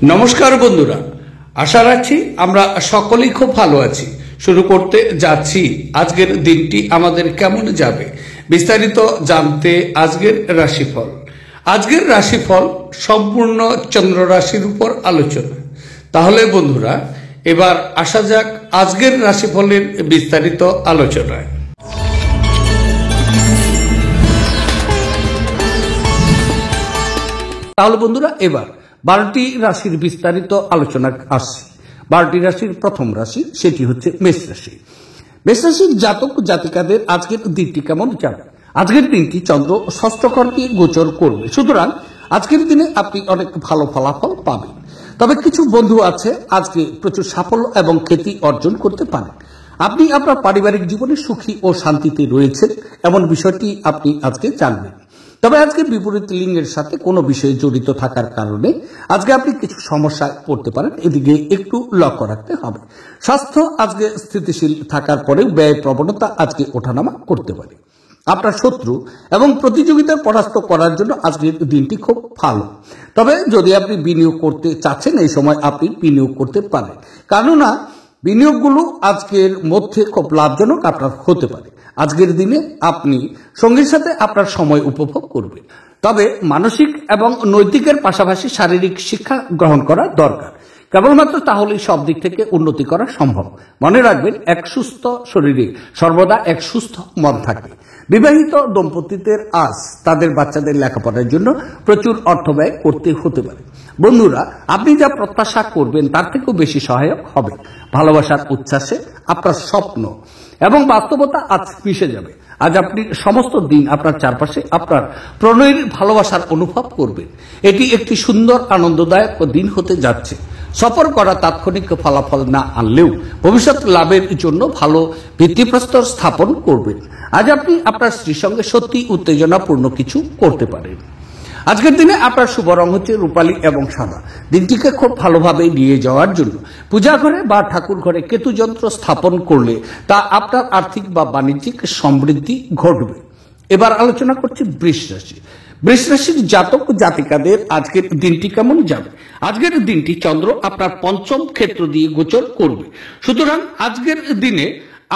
নমস্কার বন্ধুরা, আশা রাখছি আমরা সকলেই খুব ভালো আছি। শুরু করতে যাচ্ছি আজকের দিনটি আমাদের কেমন যাবে বিস্তারিত জানতে আজকের রাশিফল। আজকের রাশিফল সম্পূর্ণ চন্দ্র রাশির উপর আলোচনা। তাহলে বন্ধুরা, এবার আসা যাক আজকের রাশিফলের বিস্তারিত আলোচনায়। তাহলে বন্ধুরা, এবার 12টি রাশির বিস্তারিত আলোচনা আসছে। 12টি রাশির প্রথম রাশি, সেটি হচ্ছে মেষ রাশি। মেষ রাশির জাতক জাতিকাদের আজকের দিনটি কেমন যাবে? আজকের দিনটি চন্দ্র ষষ্ঠ ঘরকে গোচর করবে, সুতরাং আজকের দিনে আপনি অনেক ভালো ফলাফল পাবেন। তবে কিছু বন্ধু আছে আজকে প্রচুর সাফল্য এবং খ্যাতি অর্জন করতে পারেন। আপনি আপনার পারিবারিক জীবনে সুখী ও শান্তিতে রয়েছেন এমন বিষয়টি আপনি আজকে জানবেন। তবে আজকে বিপরীত লিঙ্গের সাথে কোনো বিষয়ে জড়িত থাকার কারণে আজকে আপনি কিছু সমস্যায় পড়তে পারেন, এদিকে একটু লক্ষ্য রাখতে হবে। স্বাস্থ্য আজকে স্থিতিশীল থাকার পরেও ব্যয় প্রবণতা আজকে ওঠানামা করতে পারে। আপনার শত্রু এবং প্রতিযোগিতার পরাস্ত করার জন্য আজকের দিনটি খুব ভালো। তবে যদি আপনি বিনিয়োগ করতে চাচ্ছেন, এই সময় আপনি বিনিয়োগ করতে পারেন, কেননা বিনিয়োগগুলো আজকের মধ্যে খুব লাভজনক আপনার হতে পারে। আজকের দিনে আপনি সঙ্গীর সাথে আপনার সময় উপভোগ করবেন। তবে মানসিক এবং নৈতিকের পাশাপাশি শারীরিক শিক্ষা গ্রহণ করা দরকার, কেবলমাত্র তাহলেই সব দিক থেকে উন্নতি করা সম্ভব। মনে রাখবেন, এক সুস্থ শরীরে সর্বদা এক সুস্থ মন থাকে। বিবাহিত দম্পতিদের আজ তাদের বাচ্চাদের লেখাপড়ার জন্য প্রচুর অর্থ ব্যয় করতে হতে পারে। বন্ধুরা, আপনি যা প্রত্যাশা করবেন তার থেকেও বেশি সহায়ক হবে। ভালোবাসার উচ্ছ্বাসে আপনার স্বপ্ন এবং বাস্তবতা আজ মিশে যাবে। আজ আপনি সমস্ত দিন আপনার চারপাশে আপনার প্রণয়ের ভালোবাসার অনুভব করবেন। এটি একটি সুন্দর আনন্দদায়ক দিন হতে যাচ্ছে। সফর করা তাৎক্ষণিক ফলাফল না আনলেও ভবিষ্যৎ লাভের জন্য ভালো ভিত্তিপ্রস্তর স্থাপন করবেন। আজ আপনি আপনার স্ত্রীর সঙ্গে সত্যি উত্তেজনাপূর্ণ কিছু করতে পারেন। আজকের দিনে আপনার শুভ রং হচ্ছে রূপালী এবং সাদা। দিনটিকে খুব ভালোভাবে নিয়ে যাওয়ার জন্য পূজা ঘরে বা ঠাকুর ঘরে কেতু যন্ত্র স্থাপন করলে তা আপনার আর্থিক বা বাণিজ্যিক সমৃদ্ধি ঘটবে। এবার আলোচনা করছি বৃষ রাশি। বৃষ রাশির জাতক জাতিকাদের আজকের দিনটি কেমন যাবে? আজকের দিনটি চন্দ্র আপনার পঞ্চম ক্ষেত্র দিয়ে গোচর করবে, সুতরাং আজকের দিনে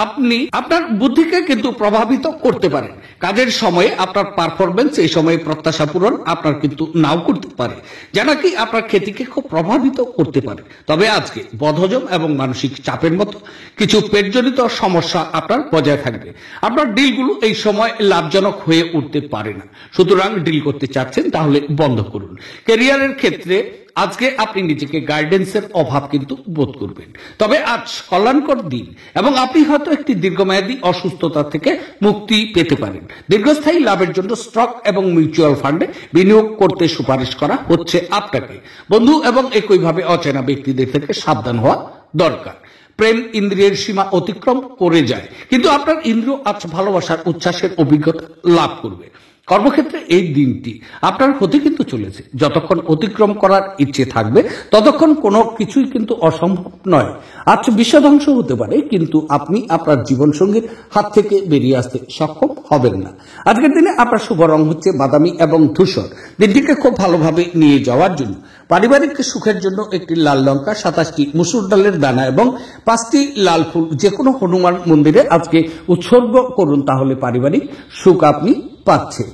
আপনি আপনার বুদ্ধিকে কিন্তু প্রভাবিত করতে পারেন। কাজের সময়ে আপনার পারফরমেন্স এই সময়ে প্রত্যাশা পূরণ আপনার কিন্তু নাও করতে পারে, যা নাকি আপনার খ্যাতিকে খুব প্রভাবিত করতে পারে। তবে আজকে বদহজম এবং মানসিক চাপের মতো কিছু পেটজনিত সমস্যা আপনার বজায় থাকবে। আপনার ডিলগুলো এই সময় লাভজনক হয়ে উঠতে পারে না, সুতরাং ডিল করতে চাচ্ছেন তাহলে বন্ধ করুন। ক্যারিয়ারের ক্ষেত্রে আজকে আপনি নিজেকে গাইডেন্সের অভাব কিন্তু বোধ করবেন। তবে আজ কল্যাণকর দিন এবং আপনি হয়তো একটি দীর্ঘমেয়াদী অসুস্থতা থেকে মুক্তি পেতে পারেন। দীর্ঘস্থায়ী লাভের জন্য স্টক এবং মিউচুয়াল ফান্ডে বিনিয়োগ করতে সুপারিশ করা হচ্ছে আপনাকে। বন্ধু এবং একইভাবে অচেনা ব্যক্তিদের থেকে সাবধান হওয়া দরকার। প্রেম ইন্দ্রিয়ের সীমা অতিক্রম করে যায়, কিন্তু আপনার ইন্দ্রিয় আজ ভালোবাসার উচ্ছ্বাসের অভিজ্ঞতা লাভ করবে। কর্মক্ষেত্রে এই দিনটি আপনার হতে কিন্তু চলেছে। যতক্ষণ অতিক্রম করার ইচ্ছে থাকবে ততক্ষণ কোনো কিছুই কিন্তু অসম্ভব নয়। আজ বিশ্বধ্বংস হতে পারে, কিন্তু আপনি আপনার জীবনসঙ্গীর হাত থেকে বেরিয়ে আসতে সক্ষম হবেন না। আজকের দিনে আপনার শুভ রং হচ্ছে বাদামি এবং ধূসর। দিনটিকে খুব ভালোভাবে নিয়ে যাওয়ার জন্য পারিবারিক সুখের জন্য একটি লাল লঙ্কা, 27টি মুসুর ডালের দানা এবং 5টি লাল ফুল যে কোনো হনুমান মন্দিরে আজকে উৎসর্গ করুন, তাহলে পারিবারিক সুখ আপনি পাচ্ছেন।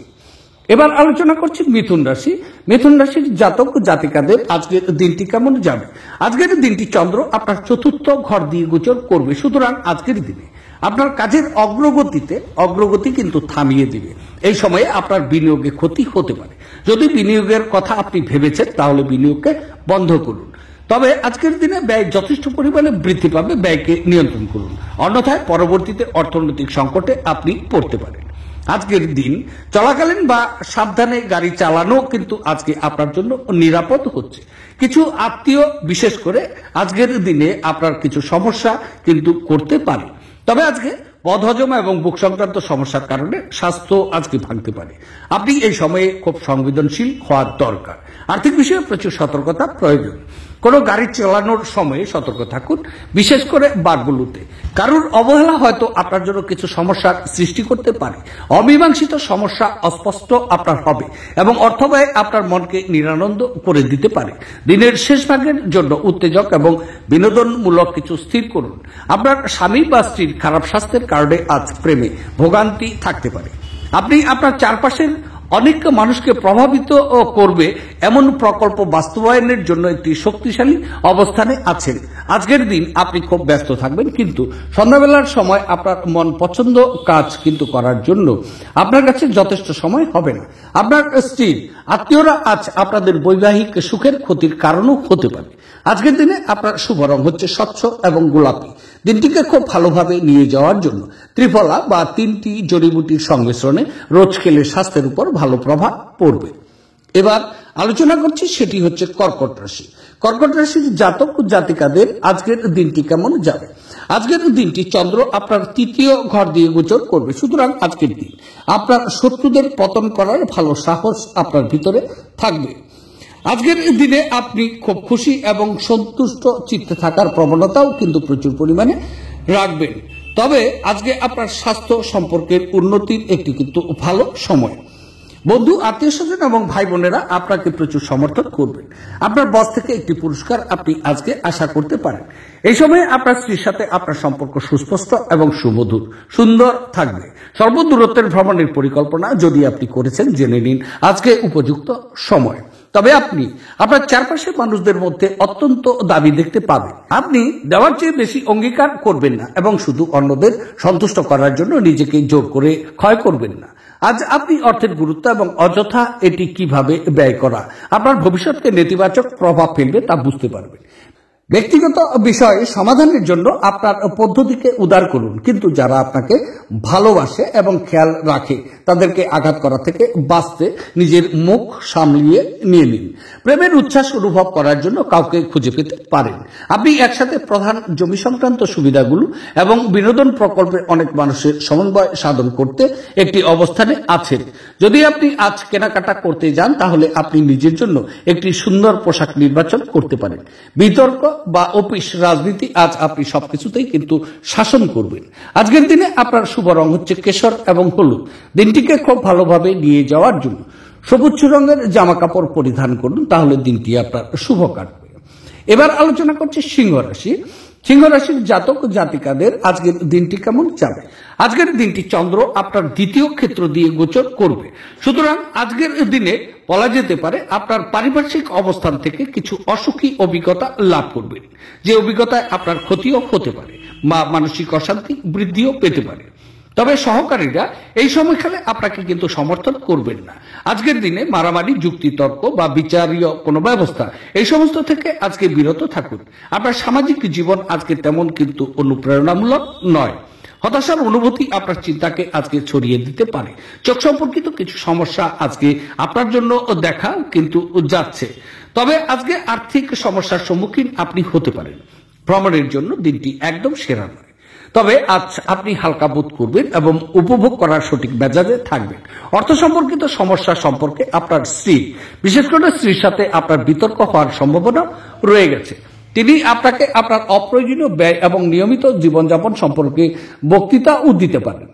এবার আলোচনা করছি মিথুন রাশি। মিথুন রাশির জাতক জাতিকাদের আজকের দিনটি কেমন যাবে? আজকের দিনটি চন্দ্র আপনার চতুর্থ ঘর দিয়ে গোচর করবে, সুতরাং আজকের দিনে আপনার কাজের অগ্রগতি কিন্তু থামিয়ে দিবে। এই সময়ে আপনার বিনিয়োগে ক্ষতি হতে পারে। যদি বিনিয়োগের কথা আপনি ভেবেছেন তাহলে বিনিয়োগকে বন্ধ করুন। তবে আজকের দিনে ব্যয় যথেষ্ট পরিমাণে বৃদ্ধি পাবে, ব্যয়কে নিয়ন্ত্রণ করুন, অন্যথায় পরবর্তীতে অর্থনৈতিক সংকটে আপনি পড়তে পারেন। আজকের দিন চলাকালীন বা সাবধানে গাড়ি চালানো কিন্তু আজকে আপনার জন্য নিরাপদ হচ্ছে। কিছু আত্মীয় বিশেষ করে আজকের দিনে আপনার কিছু সমস্যা কিন্তু করতে পারে। তবে আজকে বদহজম এবং বুক সংক্রান্ত সমস্যার কারণে স্বাস্থ্য আজকে ভাঙতে পারে। আপনি এই সময়ে খুব সংবেদনশীল হওয়ার দরকার। আর্থিক বিষয়ে প্রচুর সতর্কতা প্রয়োজন। কোনো গাড়ি চালানোর সময়ে সতর্ক থাকুন, বিশেষ করে বারগুলোতে। কারোর অবহেলা হয়তো আপনার জন্য কিছু সমস্যার সৃষ্টি করতে পারে। অমীমাংসিত সমস্যা অস্পষ্ট আপনার হবে এবং অর্থব্যয় আপনার মনকে নিরানন্দ করে দিতে পারে। দিনের শেষ ভাগের জন্য উত্তেজক এবং বিনোদনমূলক কিছু স্থির করুন। আপনার স্বামী বা স্ত্রীর খারাপ স্বাস্থ্যের কারণে আজ প্রেমে ভোগান্তি থাকতে পারে। আপনি আপনার চারপাশের অনেক মানুষকে প্রভাবিত করবে এমন প্রকল্প বাস্তবায়নের জন্য একটি শক্তিশালী অবস্থানে আছেন। আজকের দিন আপনি খুব ব্যস্ত থাকবেন, কিন্তু সন্ধ্যাবেলার সময় আপনার মন পছন্দ কাজ কিন্তু করার জন্য আপনার কাছে যথেষ্ট সময় হবে না। আপনার স্ত্রীর আত্মীয়রা আজ আপনাদের বৈবাহিক সুখের ক্ষতির কারণও হতে পারে। আজকের দিনে আপনার শুভ রং হচ্ছে স্বচ্ছ এবং গোলাপি। দিনটিকে খুব ভালোভাবে নিয়ে যাওয়ার জন্য ত্রিফলা বা 3টি জড়িবুটির সংমিশ্রণে রোজ খেলে স্বাস্থ্যের উপর ভালো প্রভাব পড়বে। এবার আলোচনা করছি, সেটি হচ্ছে কর্কট রাশি। কর্কট রাশির জাতক জাতিকাদের আজকের দিনটি কেমন যাবে? আজকের দিনটি চন্দ্র আপনার 3য় ঘর দিয়ে গোচর করবে। সুতরাং আজকের দিন আপনার শত্রুদের পতন করার ভালো সাহস আপনার ভিতরে থাকবে। আজকের দিনে আপনি খুব খুশি এবং সন্তুষ্ট চিত্তে থাকার প্রবণতাও কিন্তু প্রচুর পরিমাণে রাখবেন। তবে আজকে আপনার স্বাস্থ্য সম্পর্কের উন্নতির একটি কিন্তু ভালো সময়। বন্ধু, আত্মীয় স্বজন এবং ভাই বোনেরা আপনাকে প্রচুর সমর্থন করবেন। আপনার বস থেকে একটি পুরস্কার আপনি আজকে আশা করতে পারেন। এই সময়ে আপনার স্ত্রীর সাথে আপনার সম্পর্ক সুস্পষ্ট এবং সুমধুর সুন্দর থাকবে। সর্বদূরত্বের ভ্রমণের পরিকল্পনা যদি আপনি করেছেন, জেনে নিন আজকে উপযুক্ত সময়। তবে আপনি আপনার চারপাশের মানুষদের মধ্যে অত্যন্ত দাবি দেখতে পাবেন। আপনি দেওয়ার চেয়ে বেশি অঙ্গীকার করবেন না এবং শুধু অন্যদের সন্তুষ্ট করার জন্য নিজেকে জোর করে ক্ষয় করবেন না। আজ আপনি অর্থের গুরুত্ব এবং অযথা এটি কিভাবে ব্যয় করা আপনার ভবিষ্যৎকে নেতিবাচক প্রভাব ফেলবে তা বুঝতে পারবেন। ব্যক্তিগত বিষয়ে সমাধানের জন্য আপনার পদ্ধতিকে উদার করুন, কিন্তু যারা আপনাকে ভালোবাসে এবং খেয়াল রাখে তাদেরকে আঘাত করা থেকে বাঁচতে নিজের মুখ সামলিয়ে নিয়ে নিন। প্রেমের উচ্ছ্বাস অনুভব করার জন্য কাউকে খুঁজে পেতে পারেন। আপনি একসাথে প্রধান জমি সংক্রান্ত সুবিধাগুলো এবং বিনোদন প্রকল্পে অনেক মানুষের সমন্বয় সাধন করতে একটি অবস্থানে আছেন। যদি আপনি আজ কেনাকাটা করতে যান, তাহলে আপনি নিজের জন্য একটি সুন্দর পোশাক নির্বাচন করতে পারেন। বিতর্ক বা অফিস রাজনীতি আজ আপনি সবকিছুতেই কিন্তু শাসন করবেন। আজকের দিনে আপনার শুভ রং হচ্ছে কেশর এবং হলুদ। দিনটিকে খুব ভালোভাবে নিয়ে যাওয়ার জন্য সবুজ রঙের জামা কাপড় পরিধান করুন, তাহলে দিনটি আপনার শুভ কাটবে। এবার আলোচনা করছি সিংহ রাশি। সিংহ রাশির জাতক জাতিকাদের আজকের দিনটি কেমন যাবে? আজকের দিনটি চন্দ্র আপনার 2য় ক্ষেত্র দিয়ে গোচর করবে। সুতরাং আজকের দিনে বলা যেতে পারে আপনার পারিপার্শ্বিক অবস্থান থেকে কিছু অসুখী অভিজ্ঞতা লাভ করবেন, যে অভিজ্ঞতায় আপনার ক্ষতিও হতে পারে বা মানসিক অশান্তি বৃদ্ধিও পেতে পারে। তবে সহকারীরা এই সময়কালে আপনাকে কিন্তু সমর্থন করবেন না। আজকের দিনে মারামারি, যুক্তিতর্ক বা বিচারীয় কোনো ব্যবস্থা এই সমস্ত থেকে আজকে বিরত থাকুন। আপনার সামাজিক জীবন আজকে তেমন কিন্তু অনুপ্রেরণামূলক নয়। হতাশার অনুভূতি আপনার চিন্তাকে আজকে ছড়িয়ে দিতে পারে। চোখ সম্পর্কিত কিছু সমস্যা আজকে আপনার জন্য দেখা কিন্তু যাচ্ছে। তবে আজকে আর্থিক সমস্যার সম্মুখীন আপনি হতে পারেন। ভ্রমণের জন্য দিনটি একদম সেরা নয়। তবে আজ আপনি হালকা বোধ করবেন এবং উপভোগ করার সঠিক মেজাজে থাকবেন। অর্থ সম্পর্কিত সমস্যা সম্পর্কে আপনার স্ত্রী, বিশেষ করে স্ত্রীর সাথে আপনার বিতর্ক হওয়ার সম্ভাবনা রয়ে গেছে। তিনি আপনাকে আপনার অপ্রয়োজনীয় ব্যয় এবং নিয়মিত জীবনযাপন সম্পর্কে বক্তৃতাও দিতে পারেন।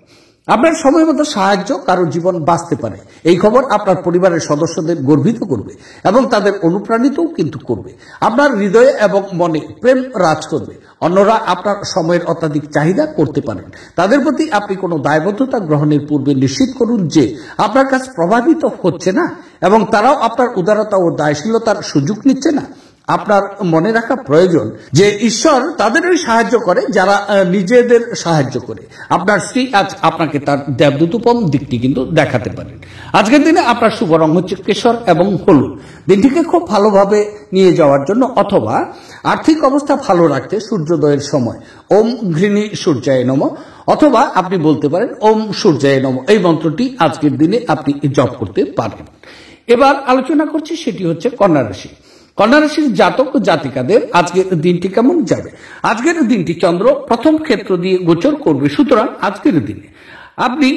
আপনার সময় মতো সাহায্য কারো জীবন বাঁচতে পারে। এই খবর আপনার পরিবারের সদস্যদের গর্বিত করবে এবং তাদের অনুপ্রাণিতও কিন্তু করবে। আপনার হৃদয়ে এবং মনে প্রেম রাজ করবে। অন্যরা আপনার সময়ের অত্যাধিক চাহিদা করতে পারেন। তাদের প্রতি আপনি কোনো দায়বদ্ধতা গ্রহণের পূর্বে নিশ্চিত করুন যে আপনার কাছে প্রভাবিত হচ্ছে না এবং তারাও আপনার উদারতা ও দায়শীলতার সুযোগ নিচ্ছে না। আপনার মনে রাখা প্রয়োজন যে ঈশ্বর তাদেরই সাহায্য করে যারা নিজেদের সাহায্য করে। আপনার স্ত্রী আজ আপনাকে তার দেবদূতপম দিকটি কিন্তু দেখাতে পারেন। আজকের দিনে আপনার শুভ রং হচ্ছে কেশর এবং হলুদ। দিনটিকে খুব ভালোভাবে নিয়ে যাওয়ার জন্য অথবা আর্থিক অবস্থা ভালো রাখতে সূর্যোদয়ের সময় ওম ঘৃণী সূর্যায় নমঃ অথবা আপনি বলতে পারেন ওম সূর্যায় নমঃ, এই মন্ত্রটি আজকের দিনে আপনি জপ করতে পারেন। এবার আলোচনা করছি, সেটি হচ্ছে কন্যা রাশি। কন্যা রাশির জাতক ও জাতিকাদের আজকের দিনটি কেমন যাবে? আজকের দিনটি চন্দ্র প্রথম ক্ষেত্র দিয়ে গোচর করবে, সুতরাং আজকের দিনে আপনি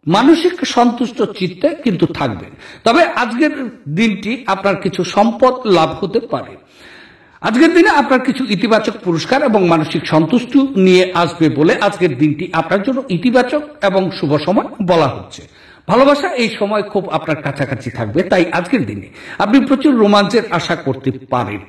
মানসিক সন্তুষ্ট চিত্তে কিন্তু থাকবেন। তবে আজকের দিনটি আপনার কিছু সম্পদ লাভ হতে পারে। আজকের দিনে আপনার কিছু ইতিবাচক পুরস্কার এবং মানসিক সন্তুষ্টি নিয়ে আসবে বলে আজকের দিনটি আপনার জন্য ইতিবাচক এবং শুভ সময় বলা হচ্ছে। ভালোবাসা এই সময় খুব আপনার কাছাকাছি থাকবে, তাই আজকের দিনে আপনি প্রচুর রোমাঞ্চের আশা করতে পারেন।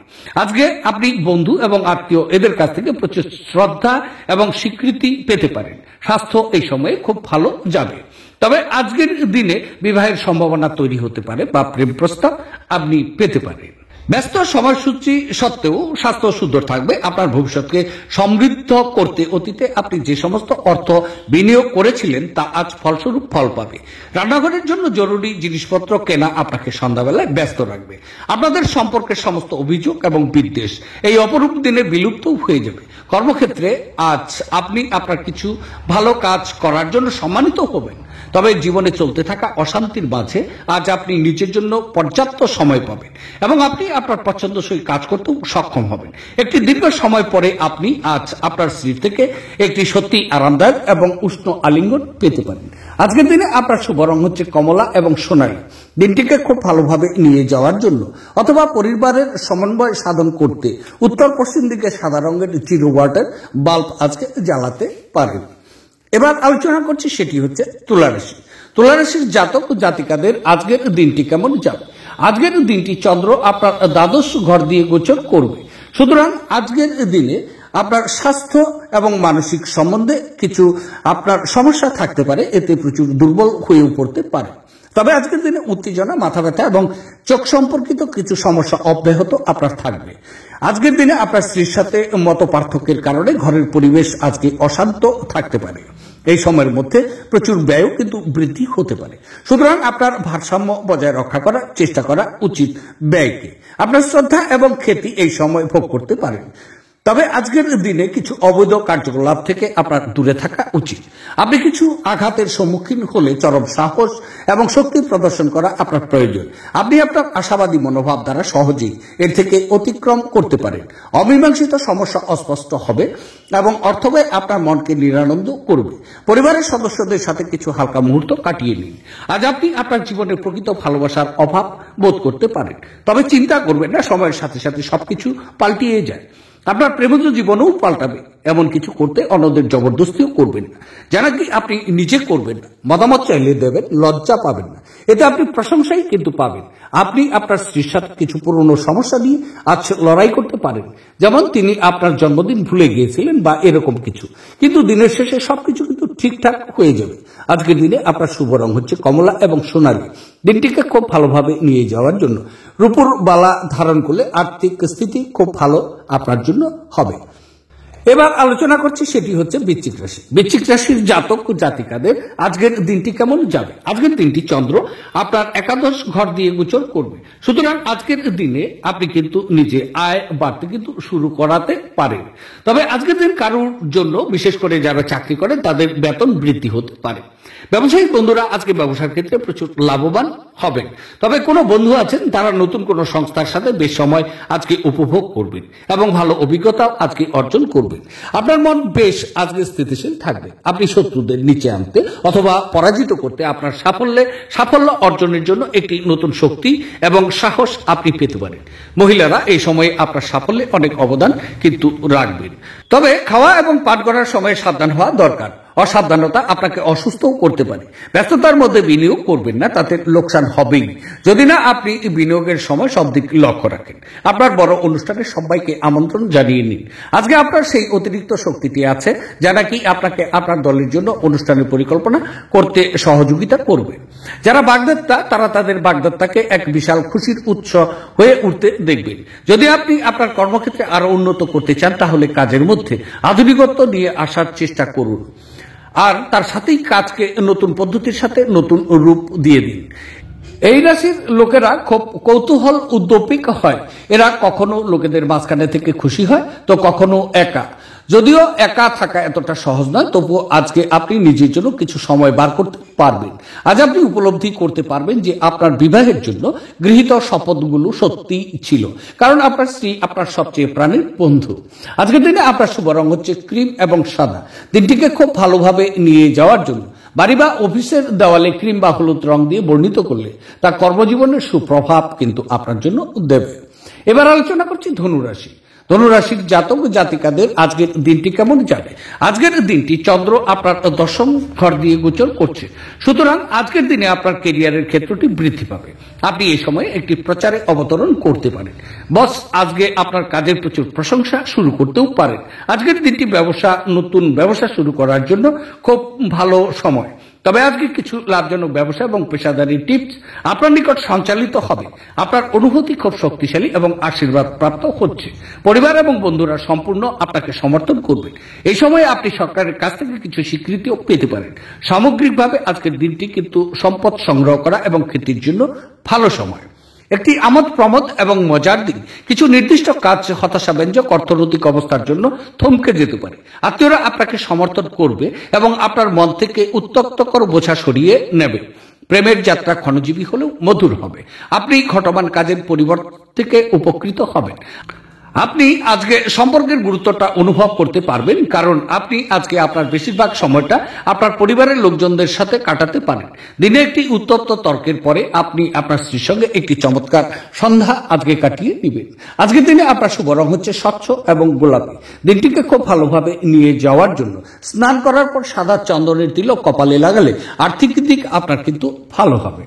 আজকে আপনি বন্ধু এবং আত্মীয় এদের কাছ থেকে প্রচুর শ্রদ্ধা এবং স্বীকৃতি পেতে পারেন। স্বাস্থ্য এই সময়ে খুব ভালো যাবে। তবে আজকের দিনে বিবাহের সম্ভাবনা তৈরি হতে পারে বা প্রেম প্রস্তাব আপনি পেতে পারেন। ব্যস্ত সময়সূচি সত্ত্বেও স্বাস্থ্য সুন্দর থাকবে। আপনার ভবিষ্যৎকে সমৃদ্ধ করতে অতীতে আপনি যে সমস্ত অর্থ বিনিয়োগ করেছিলেন তা আজ ফলস্বরূপ ফল পাবে। রান্নাঘরের জন্য জরুরি জিনিসপত্র কেনা আপনাকে সন্ধ্যাবেলায় ব্যস্ত রাখবে। আপনাদের সম্পর্কের সমস্ত অভিযোগ এবং বিদ্বেষ এই অপরূপ দিনে বিলুপ্ত হয়ে যাবে। কর্মক্ষেত্রে আজ আপনি আপনার কিছু ভালো কাজ করার জন্য সম্মানিত হবেন। তবে জীবনে চলতে থাকা অশান্তির মাঝে আজ আপনি নিজের জন্য পর্যাপ্ত সময় পাবেন এবং আপনি আপনার পছন্দসই কাজ করতেও সক্ষম হবেন। একটি দীর্ঘ সময় পরে আপনি আজ আপনার স্ত্রীর থেকে একটি সত্যি আরামদায়ক এবং উষ্ণ আলিঙ্গন পেতে পারেন। আজকের দিনে আপনার শুভ রং হচ্ছে কমলা এবং সোনালী। দিনটিকে খুব ভালোভাবে নিয়ে যাওয়ার জন্য অথবা পরিবারের সমন্বয় সাধন করতে উত্তর পশ্চিম দিকে সাদা রঙের জিরো ওয়াটের বাল্ব আজকে জ্বালাতে পারেন। এবার আলোচনা করছি, সেটি হচ্ছে তুলা রাশি। তুলা রাশির জাতক ও জাতিকাদের আজকের দিনটি কেমন যাবে? আজকের দিনটি চন্দ্র আপনার দ্বাদশ ঘর দিয়ে গোচর করবে, সুতরাং আজকের দিনে আপনার স্বাস্থ্য এবং মানসিক সম্বন্ধে কিছু আপনার সমস্যা থাকতে পারে, এতে প্রচুর দুর্বল হয়ে পড়তে পারে। তবে আজকের দিনে উত্তেজনা, মাথা ব্যথা এবং চোখ সম্পর্কিত কিছু সমস্যা অব্যাহত আপনার থাকবে। আজকের দিনে আপনার স্ত্রীর সাথে মত পার্থক্যের কারণে ঘরের পরিবেশ আজকে অশান্ত থাকতে পারে। এই সময়ের মধ্যে প্রচুর ব্যয় কিন্তু বৃদ্ধি হতে পারে, সুতরাং আপনার ভারসাম্য বজায় রক্ষা করার চেষ্টা করা উচিত। ব্যয়কে আপনার শ্রদ্ধা এবং খ্যাতি এই সময় ভোগ করতে পারেন। তবে আজকের দিনে কিছু অবৈধ কার্যকলাপ থেকে আপনার দূরে থাকা উচিত। আপনি কিছু আঘাতের সম্মুখীন হলে চরম সাহস এবং শক্তি প্রদর্শন করা আপনার প্রয়োজন। আপনি আপনার আশাবাদী মনোভাব দ্বারা সহজেই এর থেকে অতিক্রম করতে পারেন। অমীমাংসিত সমস্যা অস্পষ্ট হবে এবং অর্থব্যয় আপনার মনকে নিরানন্দ করবে। পরিবারের সদস্যদের সাথে কিছু হালকা মুহূর্ত কাটিয়ে নিন। আজ আপনি আপনার জীবনে প্রকৃত ভালোবাসার অভাব বোধ করতে পারেন, তবে চিন্তা করবেন না, সময়ের সাথে সাথে সবকিছু পাল্টিয়ে যায়। আপনার প্রেমজ জীবনেও পাল্টাবে। এমন কিছু করতে অন্যদের জবরদস্তিও করবেন না, যারা কি আপনি নিজে করবেন না। মতামত চাইলে দেবেন, লজ্জা পাবেন না, এতে আপনি প্রশংসাই কিন্তু পাবেন। আপনি আপনার স্ত্রীর সাথে কিছু পুরনো সমস্যা নিয়ে আজ লড়াই করতে পারেন, যেমন তিনি আপনার জন্মদিন ভুলে গিয়েছিলেন বা এরকম কিছু, কিন্তু দিনের শেষে সবকিছু কিন্তু ঠিকঠাক হয়ে যাবে। আজকের দিনে আপনার শুভ রং হচ্ছে কমলা এবং সোনালী। দিনটিকে খুব ভালোভাবে নিয়ে যাওয়ার জন্য রূপোর বালা ধারণ করলে আর্থিক স্থিতি খুব ভালো আপনার জন্য হবে। এবার আলোচনা করছি, সেটি হচ্ছে বৃশ্চিক রাশি। বৃশ্চিক রাশির জাতক ও জাতিকাদের আজকের দিনটি কেমন যাবে? আজকের দিনটি চন্দ্র আপনার একাদশ ঘর দিয়ে গোচর করবে, সুতরাং আজকের দিনে আপনি কিন্তু নিজে আয় বাড়তে কিন্তু শুরু করাতে পারেন। তবে আজকের দিন কারোর জন্য, বিশেষ করে যারা চাকরি করেন, তাদের বেতন বৃদ্ধি হতে পারে। ব্যবসায়িক বন্ধুরা আজকে ব্যবসার ক্ষেত্রে প্রচুর লাভবান হবেন। তবে কোনো বন্ধু আছেন, তারা নতুন কোনো সংস্থার সাথে বেশ সময় আজকে উপভোগ করবেন এবং ভালো অভিজ্ঞতাও আজকে অর্জন করবেন। আপনার মন বেশ আজকে স্থিতিশীল থাকবে। আপনি শত্রুদের নিচে আনতে অথবা পরাজিত করতে আপনার সাফল্য অর্জনের জন্য একটি নতুন শক্তি এবং সাহস আপনি পেতে পারেন। মহিলারা এই সময়ে আপনার সাফল্যে অনেক অবদান কিন্তু রাখবেন। তবে খাওয়া এবং পান করার সময় সাবধান হওয়া দরকার। অসাবধানতা আপনাকে অসুস্থও করতে পারে। ব্যস্ততার মধ্যে বিনিয়োগ করবেন না, তাতে লোকসান হবেই, যদি না আপনি বিনিয়োগের সময় সব দিক লক্ষ্য রাখেন। আপনার বড় অনুষ্ঠানে সবাইকে আমন্ত্রণ জানিয়ে নিন। আজকে আপনার সেই অতিরিক্ত শক্তিটি আছে যা নাকি আপনাকে আপনার দলের জন্য অনুষ্ঠানের পরিকল্পনা করতে সহযোগিতা করবে। যারা বাগদত্তা, তারা তাদের বাগদত্তাকে এক বিশাল খুশির উৎস হয়ে উঠতে দেখবেন। যদি আপনি আপনার কর্মক্ষেত্রে আরো উন্নত করতে চান, তাহলে কাজের মধ্যে আধুনিকত্ব নিয়ে আসার চেষ্টা করুন আর তার সাথেই কাজকে নতুন পদ্ধতির সাথে নতুন রূপ দিয়ে দিন। এই রাশির লোকেরা খুব কৌতূহল উদ্দীপক হয়। এরা কখনো লোকেদের মাঝখানে থেকে খুশি হয়, তো কখনো একা। যদিও একা থাকা এতটা সহজ নয়, তবুও আজকে আপনি নিজের জন্য কিছু সময় বার করতে পারবেন। আজ আপনি উপলব্ধি করতে পারবেন যে আপনার বিবাহের জন্য গৃহীত শপথগুলো সত্যি ছিল, কারণ আপনার স্ত্রী আপনার সবচেয়ে প্রাণের বন্ধু। আজকের দিনে আপনার শুভ রং হচ্ছে ক্রিম এবং সাদা। দিনটিকে খুব ভালোভাবে নিয়ে যাওয়ার জন্য বাড়ি বা অফিসের দেওয়ালে ক্রিম বা হলুদ রং দিয়ে বর্ণিত করলে তা কর্মজীবনের সুপ্রভাব কিন্তু আপনার জন্য দেবে। এবার আলোচনা করছি ধনুরাশি। ধনুরাশির জাতক জাতিকাদের আজকের দিনটি কেমন যাবে? আজকের দিনটি চন্দ্র আপনার দশম ঘর দিয়ে গোচর করছে, সুতরাং আজকের দিনে আপনার কেরিয়ারের ক্ষেত্রটি বৃদ্ধি পাবে। আপনি এই সময়ে একটি প্রচারে অবতরণ করতে পারেন। বস আজকে আপনার কাজের প্রচুর প্রশংসা শুরু করতেও পারেন। আজকের দিনটি নতুন ব্যবসা শুরু করার জন্য খুব ভালো সময়। তবে আজকে কিছু লাভজনক ব্যবসা এবং পেশাদারি টিপস আপনার নিকট সঞ্চালিত হবে। আপনার অনুভূতি খুব শক্তিশালী এবং আশীর্বাদ প্রাপ্ত হচ্ছে। পরিবার এবং বন্ধুরা সম্পূর্ণ আপনাকে সমর্থন করবে। এই সময়ে আপনি সরকারের কাছ থেকে কিছু স্বীকৃতিও পেতে পারেন। সামগ্রিকভাবে আজকের দিনটি কিন্তু সম্পদ সংগ্রহ করা এবং খ্যাতির জন্য ভালো সময়। একটি আমোদ প্রমোদ এবং মজার দিন। কিছু নির্দিষ্ট কাজ হতাশাব্যঞ্জক অর্থনৈতিক অবস্থার জন্য থমকে যেতে পারে। আত্মীয়রা আপনাকে সমর্থন করবে এবং আপনার মন থেকে উত্তপ্তকর বোঝা সরিয়ে নেবে। প্রেমের যাত্রা ক্ষণজীবী হলেও মধুর হবে। আপনি ঘটমান কাজের পরিবর্তন থেকে উপকৃত হবেন। আপনি আজকে সম্পর্কের গুরুত্বটা অনুভব করতে পারবেন, কারণ আপনি আজকে আপনার বেশিরভাগ সময়টা আপনার পরিবারের লোকজনদের সাথে কাটাতে পারেন। দিনে একটি উত্তপ্ত তর্কের পরে আপনি আপনার স্ত্রীর সঙ্গে একটি চমৎকার সন্ধ্যা আজকে কাটিয়ে নেবেন। আজকের দিনে আপনার শুভ রং হচ্ছে স্বচ্ছ এবং গোলাপি। দিনটিকে খুব ভালোভাবে নিয়ে যাওয়ার জন্য স্নান করার পর সাদা চন্দনের তিলক কপালে লাগালে আর্থিক দিক আপনার কিন্তু ভালো হবে।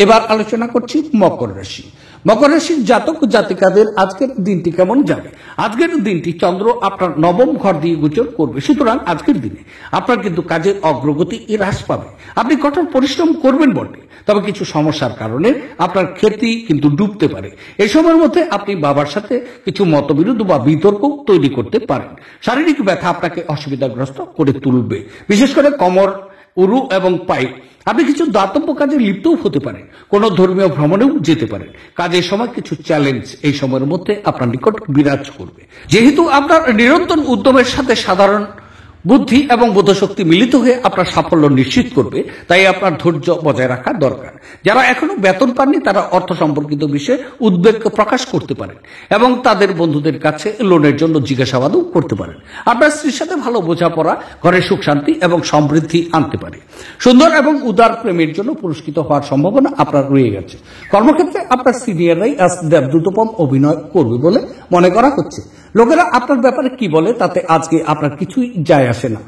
এবার আলোচনা করছি মকর রাশি। মকর রাশির জাতক জাতিকাদের আজকের দিনটি কেমন যাবে? আজকের দিনটি চন্দ্র আপনার নবম ঘর দিয়ে গোচর করবে, সুতরাং আজকের দিনে আপনার কিন্তু কাজের অগ্রগতি হ্রাস পাবে। আপনি কঠোর পরিশ্রম করবেন বটে, তবে কিছু সমস্যার কারণে আপনার খ্যাতি কিন্তু ডুবতে পারে। এই সময়ের মধ্যে আপনি বাবার সাথে কিছু মতবিরোধ বা বিতর্ক তৈরি করতে পারেন। শারীরিক ব্যথা আপনাকে অসুবিধাগ্রস্ত করে তুলবে, বিশেষ করে কোমর, উরু এবং পায়ে। আপনি কিছু দাতব্য কাজে লিপ্তও হতে পারেন, কোনো ধর্মীয় ভ্রমণেও যেতে পারেন। কাজের সময় কিছু চ্যালেঞ্জ এই সময়ের মধ্যে আপনার নিকট বিরাজ করবে। যেহেতু আপনার নিরন্তর উদ্যমের সাথে সাধারণ বুদ্ধি এবং বোধশক্তি মিলিত হয়ে আপনার সাফল্য নিশ্চিত করবে, তাই আপনার ধৈর্য বজায় রাখা দরকার। যারা এখনো বেতন পাননি তারা অর্থ সম্পর্কিত বিষয়ে উদ্বেগ প্রকাশ করতে পারেন এবং তাদের বন্ধুদের কাছে লোনের জন্য জিজ্ঞাসাবাদও করতে পারেন। আপনার স্ত্রীর সাথে ভালো বোঝাপড়া ঘরে সুখ শান্তি এবং সমৃদ্ধি আনতে পারে। সুন্দর এবং উদার প্রেমের জন্য পুরস্কৃত হওয়ার সম্ভাবনা আপনার রয়ে গেছে। কর্মক্ষেত্রে আপনার সিনিয়ররাই আজ দেবদূতম অভিনয় করবে বলে মনে করা হচ্ছে। লোকেরা আপনার ব্যাপারে কি বলে তাতে আজকে আপনার কিছুই যায় আসে না।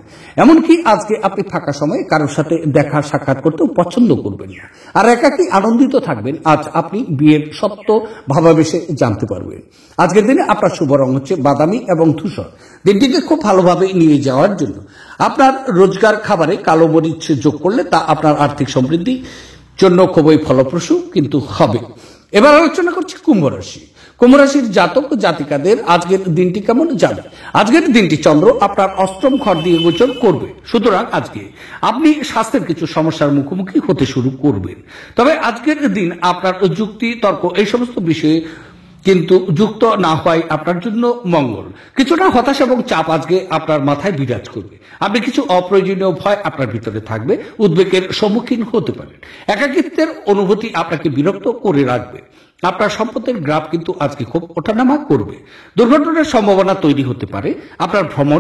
এমনকি আজকে আপনি ফাঁকা সময়ে কারোর সাথে দেখা সাক্ষাৎ করতেও পছন্দ করবেন না, আর একাকী আনন্দিত থাকবেন। আজ আপনি বিয়ের সত্য ভাবাবেশে জানতে পারবেন। আজকের দিনে আপনার শুভ রং হচ্ছে বাদামি এবং ধূসর। দিনটিকে খুব ভালোভাবে নিয়ে যাওয়ার জন্য আপনার রোজগার খাবারে কালো মরিচ যোগ করলে তা আপনার আর্থিক সমৃদ্ধির জন্য খুবই ফলপ্রসূ কিন্তু হবে। এবার আলোচনা করছি কুম্ভ রাশি। কুম্ভ রাশির জাতক জাতিকাদের আজকের দিনটি কেমন যাবে? আজকের দিনটি চন্দ্র আপনার অষ্টম ঘর দিয়ে গোচর করবে, সুতরাং আজকে আপনি স্বাস্থ্যের কিছু সমস্যার মুখোমুখি হতে শুরু করবেন। তবে আজকের দিন আপনার যুক্তি তর্ক এই সমস্ত বিষয়ে কিন্তু যুক্ত না হওয়াই আপনার জন্য মঙ্গল। কিছুটা হতাশা এবং চাপ আজকে আপনার মাথায় বিরাজ করবে। আপনি কিছু অপ্রয়োজনীয় ভয় আপনার ভিতরে থাকবে, উদ্বেগের সম্মুখীন হতে পারেন। একাকিত্বের অনুভূতি আপনাকে বিরক্ত করে রাখবে। আপনার সম্পদের গ্রাফ কিন্তু আজকে খুব ওঠানামা করবে। দুর্ঘটনার সম্ভাবনা তৈরি হতে পারে। আপনার ভ্রমণ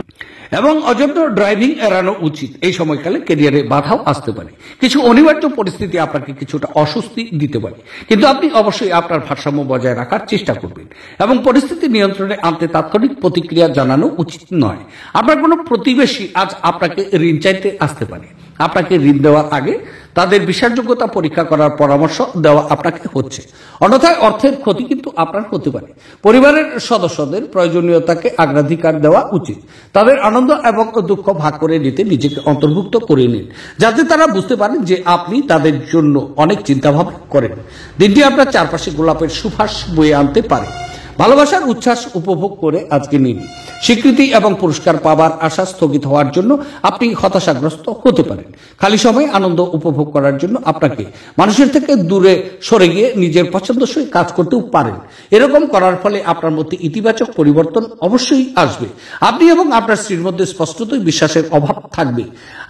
এবং অযত্ন ড্রাইভিং এড়ানো উচিত। এই সময়কালে ক্যারিয়ারে বাধাও আসতে পারে। কিছু অনিবার্য পরিস্থিতি আপনাকে কিছুটা অস্বস্তি দিতে পারে, কিন্তু আপনি অবশ্যই আপনার ভারসাম্য বজায় রাখার চেষ্টা করবেন এবং পরিস্থিতি নিয়ন্ত্রণে আনতে তাৎক্ষণিক প্রতিক্রিয়া জানানো উচিত নয়। আপনার কোনো প্রতিবেশী আজ আপনাকে ঋণ চাইতে আসতে পারে। আপনাকে ঋণ দেওয়ার আগে তাদের বিশ্বাসযোগ্যতা পরীক্ষা করার পরামর্শ দেওয়া আপনাকে হচ্ছে, অন্যথায় অর্থের ক্ষতি কিন্তু আপনার হতে পারে। পরিবারের সদস্যদের প্রয়োজনীয়তাকে অগ্রাধিকার দেওয়া উচিত। তাদের আনন্দ এবং দুঃখ ভাগ করে নিতে নিজেকে অন্তর্ভুক্ত করে নিন, যাতে তারা বুঝতে পারেন যে আপনি তাদের জন্য অনেক চিন্তা ভাবনা করেন। দিনটি আপনার চারপাশে গোলাপের সুবাস বয়ে আনতে পারে। ভালোবাসার উচ্ছ্বাস উপভোগ করে আজকে নিন। স্বীকৃতি এবং পুরস্কার পাবার আশা স্থগিত হওয়ার জন্য আপনি হতাশাগ্রস্ত হতে পারেন। খালি সময় আনন্দ উপভোগ করার জন্য আপনাকে মানুষের থেকে দূরে সরে গিয়ে নিজের পছন্দসই কাজ করতেও পারেন। এরকম করার ফলে আপনার মধ্যে ইতিবাচক পরিবর্তন অবশ্যই আসবে। আপনি এবং আপনার স্ত্রীর মধ্যে স্পষ্টতই বিশ্বাসের অভাব থাকবে।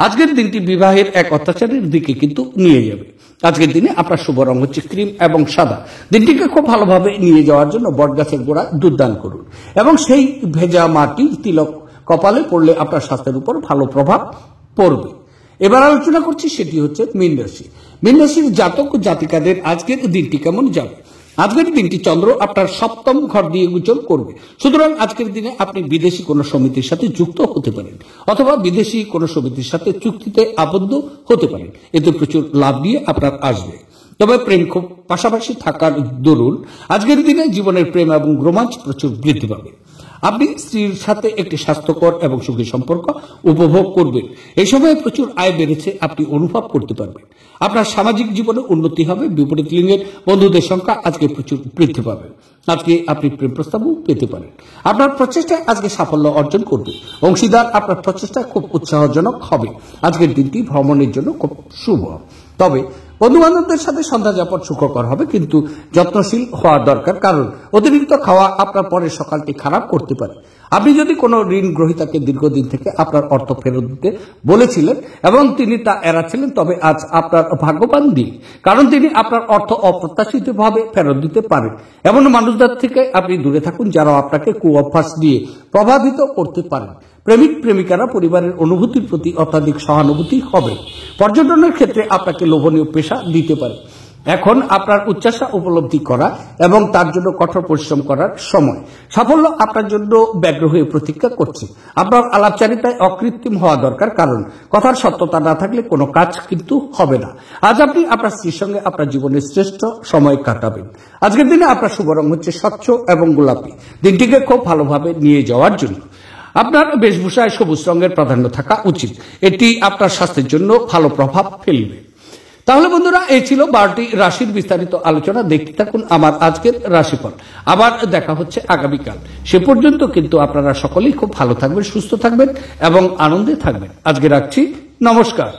আজকের দিনটি বিবাহের এক অত্যাচারের দিকে কিন্তু নিয়ে যাবে। আজকের দিনে আপনার শুভ রং হচ্ছে ক্রিম এবং সাদা। দিনটিকে খুব ভালোভাবে নিয়ে যাওয়ার জন্য বটগাছের গোড়ায় দুধ দান করুন এবং সেই ভেজা মাটির তিলক কপালে পড়লে আপনার স্বাস্থ্যের উপর ভালো প্রভাব পড়বে। এবার আলোচনা করছি, সেটি হচ্ছে মীন রাশি। মীন রাশির জাতক জাতিকাদের আজকের দিনটি কেমন যাবে? আজকের দিনটি চন্দ্র আপনার সপ্তম ঘর দিয়ে গোচর করবে। সুতরাং আজকের দিনে আপনি বিদেশি কোনো সমিতির সাথে যুক্ত হতে পারেন অথবা বিদেশি কোনো সমিতির সাথে চুক্তিতে আবদ্ধ হতে পারেন। এতে প্রচুর লাভ নিয়ে আপনার আসবে। তবে প্রেম খুব পাশাপাশি থাকার দরুন আজকের দিনে জীবনের প্রেম এবং রোমাঞ্চ প্রচুর বৃদ্ধি পাবে। আপনি স্ত্রীর সাথে একটি স্বাস্থ্যকর এবং সুখী সম্পর্ক উপভোগ করবেন। এই সময়ে প্রচুর আয় বেড়েছে আপনি অনুভব করতে পারবেন। আপনার সামাজিক জীবনে উন্নতি হবে। বিপরীত লিঙ্গের বন্ধুদের সংখ্যা আজকে প্রচুর বৃদ্ধি পাবে। আজকে আপনি প্রেম প্রস্তাবও পেতে পারেন। আপনার প্রচেষ্টায় আজকে সাফল্য অর্জন করবে। অংশীদার আপনার প্রচেষ্টা খুব উৎসাহজনক হবে। আজকের দিনটি ভ্রমণের জন্য খুব শুভ। তবে বন্ধু বান্ধবদের সাথে সন্ধ্যা যাপন সুখকর হবে, কিন্তু যত্নশীল হওয়া দরকার, কারণ অতিরিক্ত খাওয়া আপনার পরের সকালটি খারাপ করতে পারে। আপনি যদি কোনো ঋণ গ্রহীতাকে দীর্ঘদিন থেকে আপনার অর্থ ফেরত দিতে বলেছিলেন এবং তিনি তা এড়াচ্ছিলেন, তবে আজ আপনার ভাগ্যবান দিন, কারণ তিনি আপনার অর্থ অপ্রত্যাশিতভাবে ফেরত দিতে পারেন। এমন মানুষদের থেকে আপনি দূরে থাকুন যারা আপনাকে কুঅভ্যাস দিয়ে প্রভাবিত করতে পারেন। প্রেমিক প্রেমিকারা পরিবারের অনুভূতির প্রতি অত্যাধিক সহানুভূতি হবে। পর্যটনের ক্ষেত্রে আপনাকে লোভনীয় পেশা দিতে পারে। এখন আপনার উচ্চাশা উপলব্ধি করা এবং তার জন্য কঠোর পরিশ্রম করার সময়। সাফল্য আপনার জন্য ব্যগ্র হয়ে প্রতীক্ষা করছে। আপনার আলাপচারিতায় অকৃত্রিম হওয়া দরকার, কারণ কথার সত্যতা না থাকলে কোনো কাজ কিন্তু হবে না। আজ আপনি আপনার স্ত্রীর সঙ্গে আপনার জীবনের শ্রেষ্ঠ সময় কাটাবেন। আজকের দিনে আপনার শুভ রং হচ্ছে স্বচ্ছ এবং গোলাপি। দিনটিকে খুব ভালোভাবে নিয়ে যাওয়ার জন্য আপনার বেশভূষায় সবুজ রঙের প্রাধান্য থাকা উচিত। এটি আপনার স্বাস্থ্যের জন্য ভালো প্রভাব ফেলবে। তাহলে বন্ধুরা, এই ছিল 12টি রাশির বিস্তারিত আলোচনা। দেখতে থাকুন আমার আজকের রাশিফল। আবার দেখা হচ্ছে আগামীকাল। সে পর্যন্ত কিন্তু আপনারা সকলেই খুব ভালো থাকবেন, সুস্থ থাকবেন এবং আনন্দে থাকবেন। আজকে রাখছি, নমস্কার।